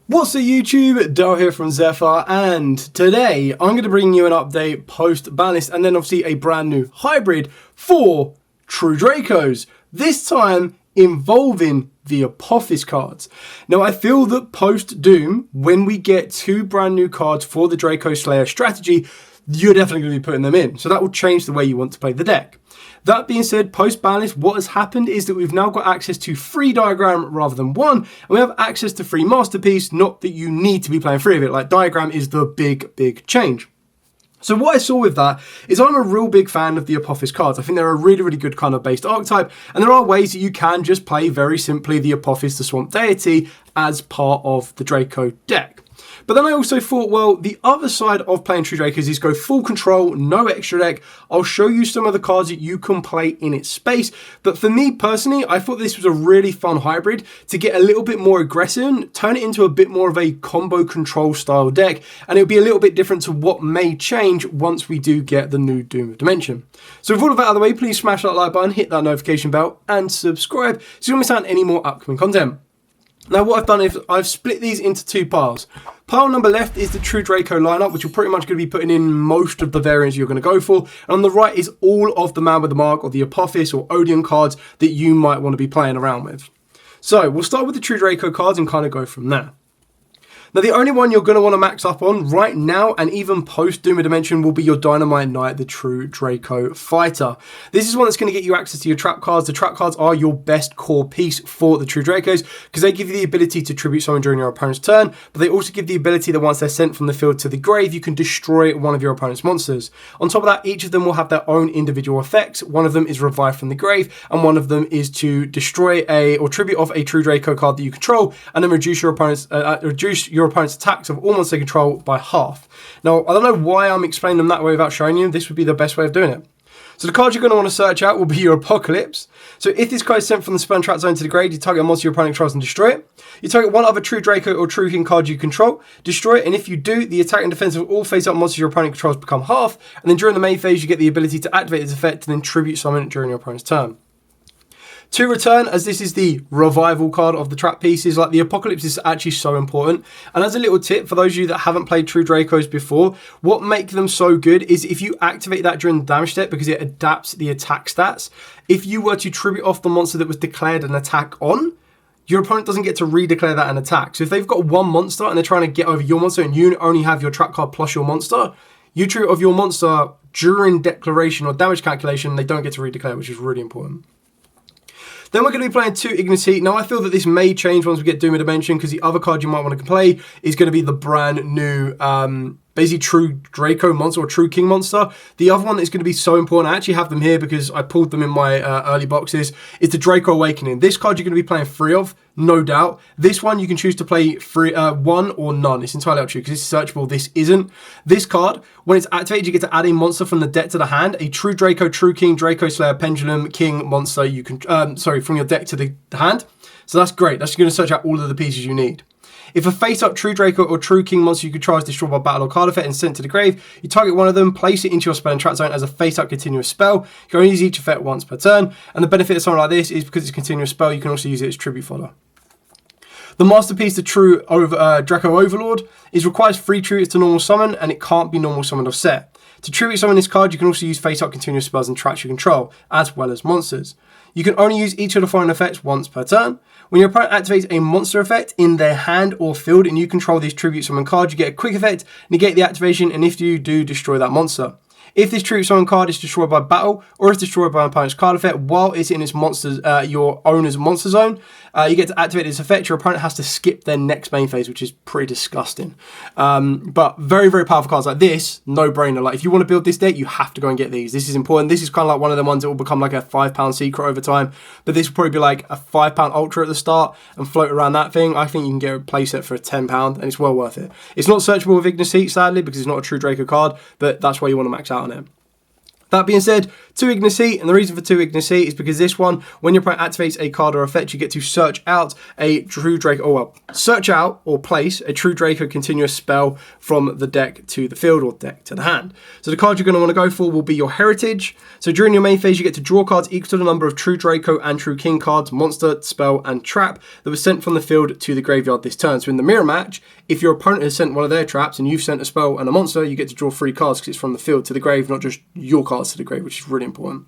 What's up YouTube, Dale here from Zephyr, and today I'm going to bring you an update post ban list and then obviously a brand new hybrid for True Dracos, this time involving the Apophis cards. Now I feel that post Doom, when we get two brand new cards for the Draco Slayer strategy, you're definitely going to be putting them in, so that will change the way you want to play the deck. That being said, post-ban list, what has happened is that we've now got access to free diagram rather than one, and we have access to free masterpiece, not that you need to be playing free of it. Like, diagram is the big change. So what I saw with that is I'm a real big fan of the Apophis cards. I think they're a really good kind of based archetype, and there are ways that you can just play very simply the Apophis, the Swamp Deity, as part of the Draco deck. But then I also thought, well, the other side of playing True Dracos is go full control, no extra deck. I'll show you some of the cards that you can play in its space. But for me personally, I thought this was a really fun hybrid to get a little bit more aggressive, turn it into a bit more of a combo control style deck. And it'll be a little bit different to what may change once we do get the new Doom of Dimension. So with all of that out of the way, please smash that like button, hit that notification bell and subscribe so you don't miss out on any more upcoming content. Now what I've done is I've split these into two piles. Pile number left is the True Draco lineup, which you're pretty much going to be putting in most of the variants you're going to go for. And on the right is all of the Man with the Mark or the Apophis or Odeon cards that you might want to be playing around with. So we'll start with the True Draco cards and kind of go from there. Now the only one you're going to want to max up on right now and even post Doom of Dimension will be your Dynamite Knight, the True Draco Fighter. This is one that's going to get you access to your trap cards. The trap cards are your best core piece for the True Dracos because they give you the ability to tribute summon during your opponent's turn, but they also give the ability that once they're sent from the field to the grave, you can destroy one of your opponent's monsters. On top of that, each of them will have their own individual effects. One of them is Revive from the Grave, and one of them is to destroy or tribute off a True Draco card that you control, and then reduce your opponent's attacks of all monster control by half. Now, I don't know why I'm explaining them that way without showing you. This would be the best way of doing it. So the cards you're going to want to search out will be your Apocalypse. So if this card is sent from the spell and trap zone to the grave, you target a monster your opponent controls and destroy it. You target one other True Draco or True King card you control, destroy it, and if you do, the attack and defense of all face-up monsters your opponent controls become half, and then during the main phase you get the ability to activate this effect and then tribute summon it during your opponent's turn. To return, as this is the revival card of the trap pieces, like the Apocalypse is actually so important. And as a little tip, for those of you that haven't played True Dracos before, what makes them so good is if you activate that during the damage step, because it adapts the attack stats, if you were to tribute off the monster that was declared an attack on, your opponent doesn't get to redeclare that an attack. So if they've got one monster and they're trying to get over your monster and you only have your trap card plus your monster, you tribute off your monster during declaration or damage calculation, they don't get to redeclare, which is really important. Then we're going to be playing two Ignis Heat. Now I feel that this may change once we get Doom of Dimension because the other card you might want to play is going to be the brand new basically True Draco monster or True King monster. The other one that's going to be so important, I actually have them here because I pulled them in my early boxes, is the Draco Awakening. This card you're going to be playing free of, no doubt. This one you can choose to play free, one or none. It's entirely up to you because it's searchable. This isn't. This card, when it's activated, you get to add a monster from the deck to the hand. A True Draco, True King, Draco Slayer, Pendulum, King monster you can, from your deck to the hand. So that's great. That's going to search out all of the pieces you need. If a face-up True Draco or True King monster you control is destroyed by battle or card effect and sent to the grave, you target one of them, place it into your spell and trap zone as a face-up continuous spell. You can only use each effect once per turn, and the benefit of something like this is because it's a continuous spell, you can also use it as tribute fodder. The masterpiece, the True Draco Overlord, requires 3 tributes to normal summon, and it can't be normal summoned or set. To tribute summon this card, you can also use face-up continuous spells and traps you control, as well as monsters. You can only use each of the following effects once per turn. When your opponent activates a monster effect in their hand or field and you control this tribute summon card, you get a quick effect, negate the activation, and if you do, destroy that monster. If this tribute summon card is destroyed by battle or is destroyed by an opponent's card effect while it's in its your owner's monster zone, you get to activate this effect. Your opponent has to skip their next main phase, which is pretty disgusting. But very powerful cards like this, no brainer. Like if you want to build this deck, you have to go and get these. This is important. This is kind of like one of the ones that will become like a £5 secret over time. But this will probably be like a £5 ultra at the start and float around that thing. I think you can get a playset for £10 and it's well worth it. It's not searchable with Ignis Heat, sadly, because it's not a True Draco card, but that's why you want to max out on it. That being said, 2 Ignicy, and the reason for 2 Ignicy is because this one, when your opponent activates a card or effect, you get to search out a True Draco, or well, search out or place a True Draco continuous spell from the deck to the field or deck to the hand. So the card you're going to want to go for will be your Heritage. So during your main phase, you get to draw cards equal to the number of True Draco and True King cards, monster, spell, and trap that was sent from the field to the graveyard this turn. So in the mirror match, if your opponent has sent one of their traps and you've sent a spell and a monster, you get to draw 3 cards because it's from the field to the grave, not just your cards to the grave, which is really important.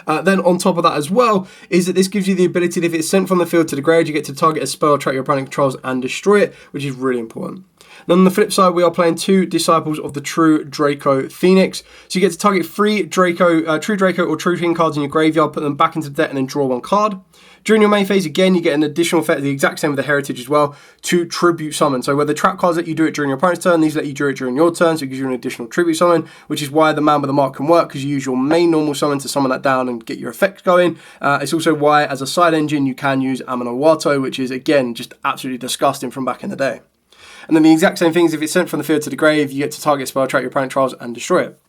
Then on top of that as well, is that this gives you the ability that if it's sent from the field to the grave, you get to target a spell, trap your opponent controls, and destroy it, which is really important. Then on the flip side, we are playing 2 Disciples of the True Draco Phoenix. So you get to target 3 True Draco or True King cards in your graveyard, put them back into the deck, and then draw 1 card. During your main phase, again, you get an additional effect, the exact same with the Heritage as well, to Tribute Summon. So where the trap cards let you do it during your opponent's turn, these let you do it during your turn, so it gives you an additional Tribute Summon, which is why the Man with the Mark can work, because you use your main normal summon to summon that down and get your effects going. It's also why, as a side engine, you can use Amino, which is, again, just absolutely disgusting from back in the day. And then the exact same things, if it's sent from the field to the grave, you get to target spell, trap your opponent trials, and destroy it.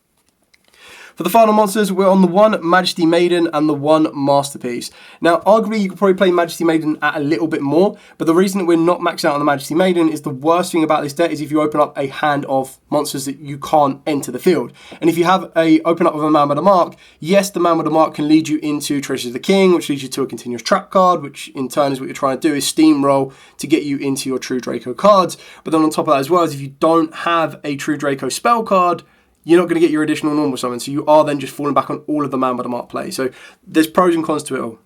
For the final monsters, we're on the 1 Majesty Maiden and the 1 Masterpiece. Now, arguably, you could probably play Majesty Maiden at a little bit more, but the reason that we're not maxed out on the Majesty Maiden is the worst thing about this deck is if you open up a hand of monsters that you can't enter the field. And if you have a open up with a Man with a Mark, yes, the Man with a Mark can lead you into Treasures of the King, which leads you to a continuous trap card, which in turn is what you're trying to do, is steamroll to get you into your True Draco cards. But then on top of that as well, is if you don't have a True Draco spell card, you're not going to get your additional normal summon, so you are then just falling back on all of the Man with a Mark play. So there's pros and cons to it all.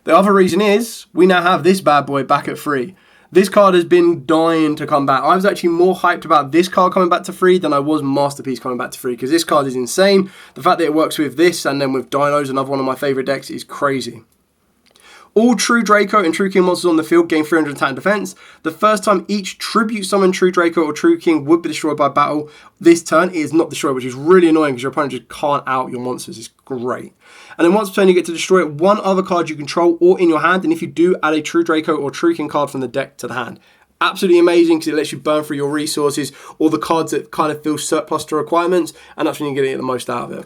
The other reason is we now have this bad boy back at 3. This card has been dying to come back. I was actually more hyped about this card coming back to 3 than I was Masterpiece coming back to 3, because this card is insane. The fact that it works with this and then with Dinos, another one of my favourite decks, is crazy. All True Draco and True King monsters on the field gain 300 attack and defense. The first time each Tribute Summon True Draco or True King would be destroyed by battle this turn, it is not destroyed, which is really annoying because your opponent just can't out your monsters. It's great. And then once per turn, you get to destroy 1 other card you control or in your hand, and if you do, add a True Draco or True King card from the deck to the hand. Absolutely amazing because it lets you burn through your resources or the cards that kind of feel surplus to requirements, and that's when you get the most out of it.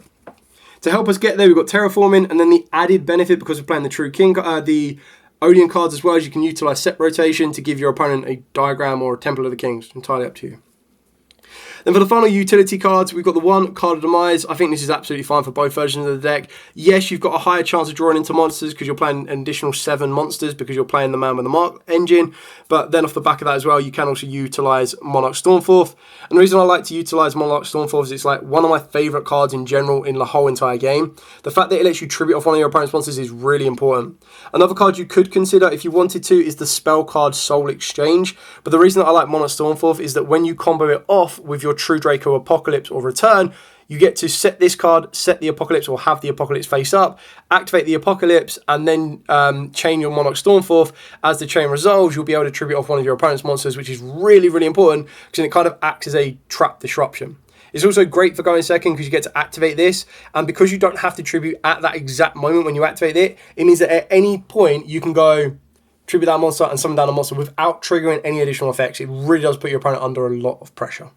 To help us get there, we've got Terraforming, and then the added benefit, because we're playing the True King, the Odeon cards as well, as you can utilize Set Rotation to give your opponent a Diagram or a Temple of the Kings. Entirely up to you. Then for the final utility cards, we've got the 1 Card of Demise. I think this is absolutely fine for both versions of the deck. Yes, you've got a higher chance of drawing into monsters because you're playing an additional 7 monsters because you're playing the Man with the Mark engine. But then off the back of that as well, you can also utilize Monarch Stormforth. And the reason I like to utilize Monarch Stormforth is it's like one of my favorite cards in general in the whole entire game. The fact that it lets you tribute off one of your opponent's monsters is really important. Another card you could consider if you wanted to is the spell card Soul Exchange. But the reason that I like Monarch Stormforth is that when you combo it off with your True Draco Apocalypse or Return, you get to set this card, set the Apocalypse, or have the Apocalypse face up, activate the Apocalypse, and then chain your Monarch Stormforth. As the chain resolves, you'll be able to tribute off one of your opponent's monsters, which is really, really important because it kind of acts as a trap disruption. It's also great for going second because you get to activate this, and because you don't have to tribute at that exact moment when you activate it, it means that at any point you can go tribute that monster and summon down a monster without triggering any additional effects. It really does put your opponent under a lot of pressure.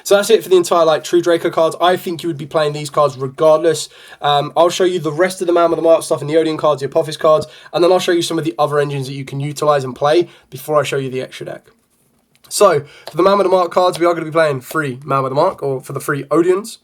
So that's it for the entire True Draco cards. I think you would be playing these cards regardless. I'll show you the rest of the Man with the Mark stuff and the Odeon cards, the Apophis cards, and then I'll show you some of the other engines that you can utilize and play before I show you the extra deck. So for the Man with the Mark cards, we are going to be playing 3 Man with the Mark, or for the 3 Odeons.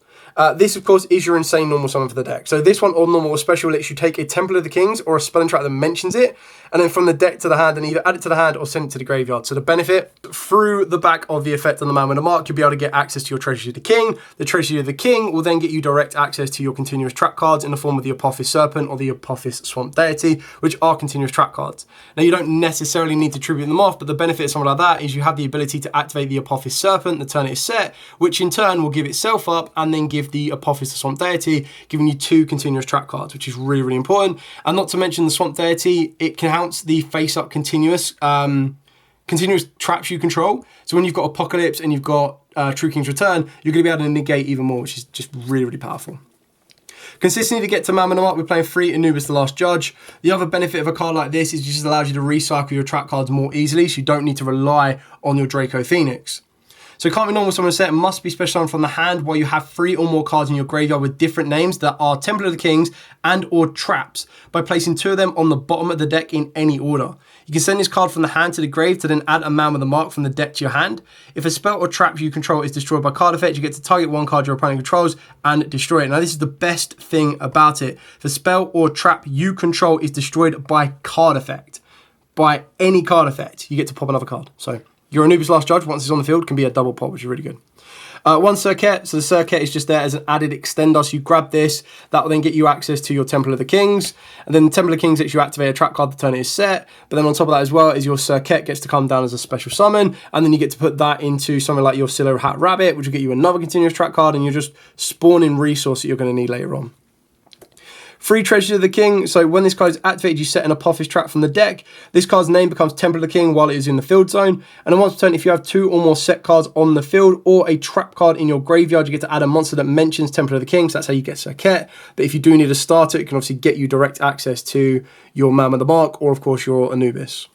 This, of course, is your insane normal summon for the deck. So this one, or normal or special, lets you take a Temple of the Kings or a spell and trap that mentions it, and then from the deck to the hand, and either add it to the hand or send it to the graveyard. So the benefit, through the back of the effect on the Man with a Mark, you'll be able to get access to your Treasury of the King. The Treasury of the King will then get you direct access to your continuous trap cards in the form of the Apophis Serpent or the Apophis Swamp Deity, which are continuous trap cards. Now, you don't necessarily need to tribute them off, but the benefit of something like that is you have the ability to activate the Apophis Serpent the turn it is set, which in turn will give itself up and then give the Apophis Swamp Deity, giving you 2 continuous trap cards, which is really, really important. And not to mention the Swamp Deity, it counts the face-up continuous traps you control. So when you've got Apocalypse and you've got True King's Return, you're going to be able to negate even more, which is just really, really powerful. Consistently to get to Man with the Mark, we're playing 3 Anubis the Last Judge. The other benefit of a card like this is it just allows you to recycle your trap cards more easily, so you don't need to rely on your Draco Phoenix. So it can't be normal summon set, it must be special summon from the hand while you have 3 or more cards in your graveyard with different names that are Temple of the Kings and or traps by placing 2 of them on the bottom of the deck in any order. You can send this card from the hand to the grave to then add a man with a mark from the deck to your hand. If a spell or trap you control is destroyed by card effect, you get to target 1 card your opponent controls and destroy it. Now this is the best thing about it. If a spell or trap you control is destroyed by card effect, by any card effect, you get to pop another card. So your Anubis Last Judge, once it's on the field, can be a double pop, which is really good. 1 Circuit, so the Circuit is just there as an added extender, so you grab this, that will then get you access to your Temple of the Kings, and then the Temple of the Kings lets you activate a trap card the turn it is set, but then on top of that as well is your Circuit gets to come down as a special summon, and then you get to put that into something like your Silhouette Hat Rabbit, which will get you another continuous trap card, and you're just spawning resource that you're going to need later on. 3 Treasures of the King, so when this card is activated, you set an Apophis trap from the deck. This card's name becomes Temple of the King while it is in the field zone. And then once per turn, if you have 2 or more set cards on the field or a trap card in your graveyard, you get to add a monster that mentions Temple of the King, so that's how you get Circuit. But if you do need a starter, it can obviously get you direct access to your Man with the Mark or, of course, your Anubis.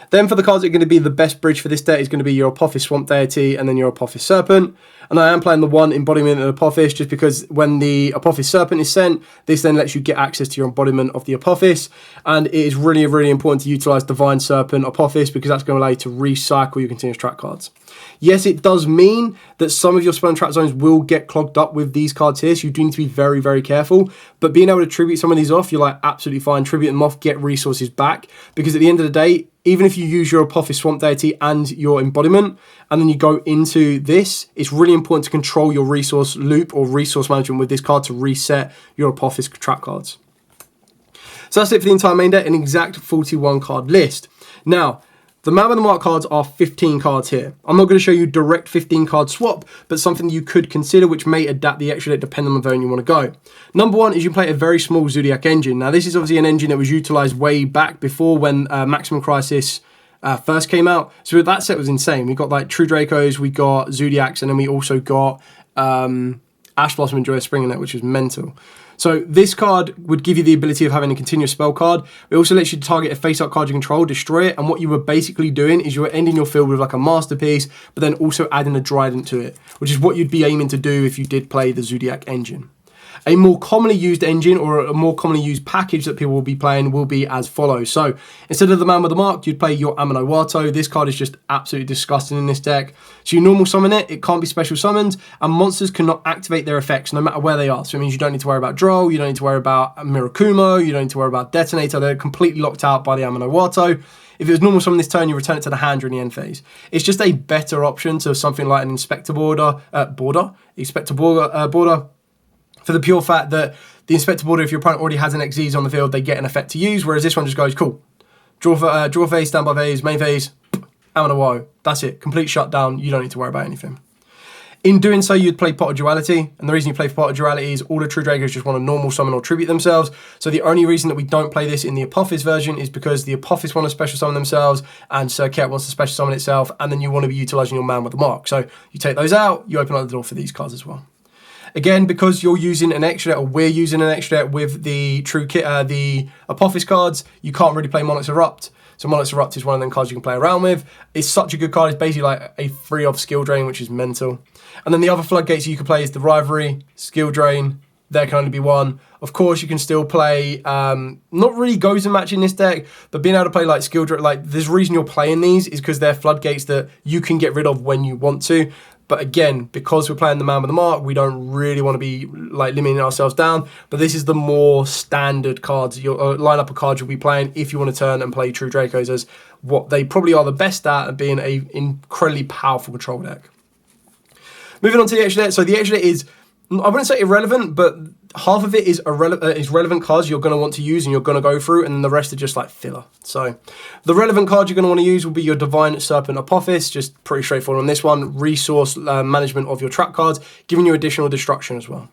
Then for the cards that are going to be the best bridge for this deck is going to be your Apophis Swamp Deity and then your Apophis Serpent. And I am playing the 1 embodiment of Apophis just because when the Apophis Serpent is sent, this then lets you get access to your embodiment of the Apophis. And it is really, really important to utilize Divine Serpent Apophis because that's going to allow you to recycle your continuous trap cards. Yes, it does mean that some of your spell and trap zones will get clogged up with these cards here, so you do need to be very, very careful. But being able to tribute some of these off, you're like, absolutely fine. Tribute them off, get resources back. Because at the end of the day, even if you use your Apophis Swamp Deity and your embodiment, and then you go into this, it's really important to control your resource loop or resource management with this card to reset your Apophis trap cards. So that's it for the entire main deck, an exact 41 card list. Now, the Man with the Mark cards are 15 cards here. I'm not going to show you direct 15 card swap, but something you could consider which may adapt the extra deck depending on the zone you want to go. Number 1 is you play a very small Zodiac engine. Now this is obviously an engine that was utilized way back before when Maximum Crisis first came out. So that set was insane. We got like True Dracos, we got Zodiacs, and then we also got Ash Blossom and Joyous Spring in it, which was mental. So this card would give you the ability of having a continuous spell card. It also lets you target a face-up card you control, destroy it, and what you were basically doing is you were ending your field with like a Masterpiece, but then also adding a Trident to it, which is what you'd be aiming to do if you did play the Zodiac engine. A more commonly used engine or a more commonly used package that people will be playing will be as follows. So instead of the Man with the Mark, you'd play your Amino-Wato. This card is just absolutely disgusting in this deck. So you normal summon it, it can't be special summoned, and monsters cannot activate their effects no matter where they are. So it means you don't need to worry about Droll, you don't need to worry about Mirakumo, you don't need to worry about Detonator. They're completely locked out by the Amino-Wato. If it was normal summon this turn, you return it to the hand during the end phase. It's just a better option to something like an Inspector Border, for the pure fact that the Inspector Border, if your opponent already has an Xyz on the field, they get an effect to use, whereas this one just goes, cool, draw phase, standby phase, main phase, Amino-Wato. That's it, complete shutdown, you don't need to worry about anything. In doing so, you'd play Pot of Duality, and the reason you play Pot of Duality is all the True Dracos just want to normal summon or tribute themselves, so the only reason that we don't play this in the Apophis version is because the Apophis want to special summon themselves, and Circuit wants to special summon itself, and then you want to be utilising your Man with the Mark. So you take those out, you open up the door for these cards as well. Again, because you're using an extra deck, or we're using an extra deck with the the Apophis cards, you can't really play Monarch's Erupt. So Monarch's Erupt is one of them cards you can play around with. It's such a good card. It's basically like a free off skill drain, which is mental. And then the other floodgates you can play is the Rivalry, skill drain. There can only be one. Of course, you can still play, not really goes and match in this deck, but being able to play like skill drain, like there's a reason you're playing these is because they're floodgates that you can get rid of when you want to. But again, because we're playing the Man with the Mark, we don't really want to be like limiting ourselves down. But this is the more standard cards, your lineup of cards you'll be playing if you want to turn and play True Dracos as what they probably are the best at being an incredibly powerful control deck. Moving on to the extra deck. So the extra deck is, I wouldn't say irrelevant, but half of it is relevant cards you're going to want to use and you're going to go through, and then the rest are just like filler. So the relevant cards you're going to want to use will be your Divine Serpent Apophis, just pretty straightforward on this one. Resource management of your trap cards, giving you additional destruction as well.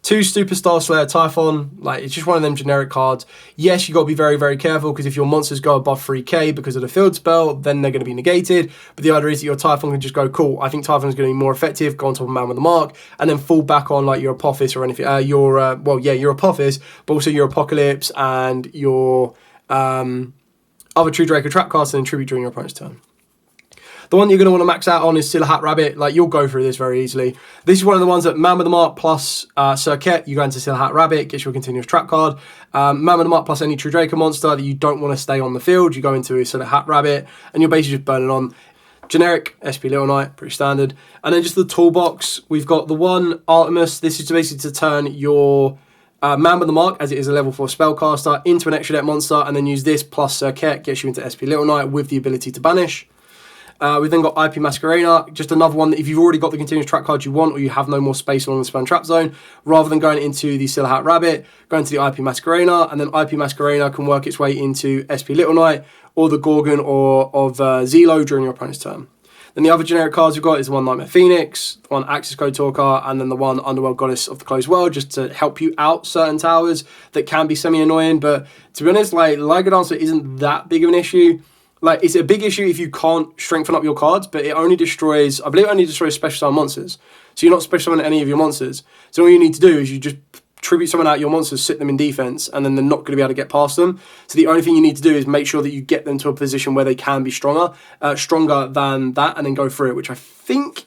2 Superstar Slayer Typhon, like it's just one of them generic cards. Yes, you got to be very, very careful because if your monsters go above 3k because of the field spell, then they're going to be negated. But the idea is that your Typhon can just go, cool, I think Typhon is going to be more effective, go on top of Man with the Mark, and then fall back on like your Apophis or anything, your Apophis, but also your Apocalypse and your other True Draco trap cards and then tribute during your opponent's turn. The one you're going to want to max out on is Silhouette Rabbit. Like, you'll go through this very easily. This is one of the ones that Man with the Mark plus Circuit, you go into Silhouette Rabbit, gets you a continuous trap card. Man with the Mark plus any True Draco monster that you don't want to stay on the field, you go into a Silhouette Rabbit, and you're basically just burning on. Generic SP Little Knight, pretty standard. And then just the toolbox, we've got the one Artemis. This is basically to turn your Man with the Mark, as it is a level 4 spellcaster, into an extra deck monster, and then use this plus Circuit, gets you into SP Little Knight with the ability to banish. We've then got IP Masquerena, just another one that if you've already got the continuous trap card you want, or you have no more space along the spam trap zone, rather than going into the Silhouette Rabbit, go into the IP Masquerena, and then IP Masquerena can work its way into SP Little Knight, or the Gorgon or of Zelo during your opponent's turn. Then the other generic cards we've got is the one Nightmare Phoenix, the one Access Code Talker, and then the one Underworld Goddess of the Closed World, just to help you out certain towers that can be semi-annoying. But to be honest, like, Liga Dancer isn't that big of an issue. Like, it's a big issue if you can't strengthen up your cards, but it only destroys, I believe it only destroys special summon monsters. So you're not special summoning any of your monsters. So all you need to do is you just tribute summon out your monsters, sit them in defense, and then they're not going to be able to get past them. So the only thing you need to do is make sure that you get them to a position where they can be stronger than that, and then go through it, which I think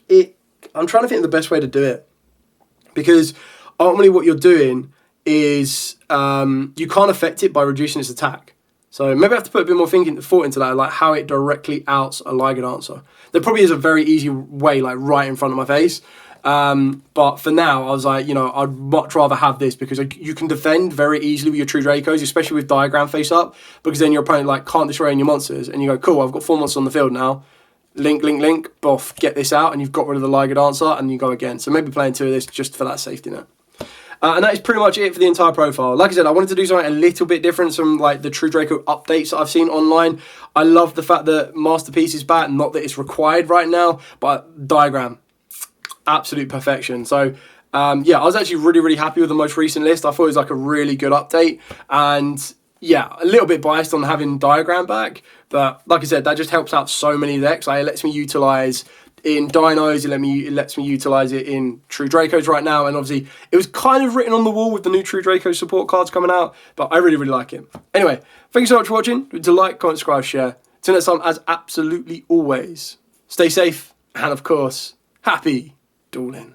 I'm trying to think of the best way to do it. Because ultimately what you're doing is you can't affect it by reducing its attack. So maybe I have to put a bit more thought into that, like how it directly outs a Liga Dancer. There probably is a very easy way, like right in front of my face. But for now, I was like, you know, I'd much rather have this because you can defend very easily with your True Dracos, especially with Diagram face up, because then your opponent like can't destroy any of your monsters, and you go, cool, I've got 4 monsters on the field now. Link, link, link, boff, get this out, and you've got rid of the Liga Dancer, and you go again. So maybe playing 2 of this just for that safety net. And that is pretty much it for the entire profile. Like I said, I wanted to do something a little bit different from like the True Draco updates that I've seen online. I love the fact that Masterpiece is back, not that it's required right now, but Diagram, absolute perfection. So yeah, I was actually really, really happy with the most recent list. I thought it was like a really good update. And yeah, a little bit biased on having Diagram back, but like I said, that just helps out so many decks. Like, it lets me utilize in Dinos, it lets me utilize it in True Dracos right now, and obviously it was kind of written on the wall with the new True Draco support cards coming out, but I really, really like it. Anyway, thank you so much for watching. To like, comment, subscribe, share. Till next time, as absolutely always, stay safe, and of course, happy dueling.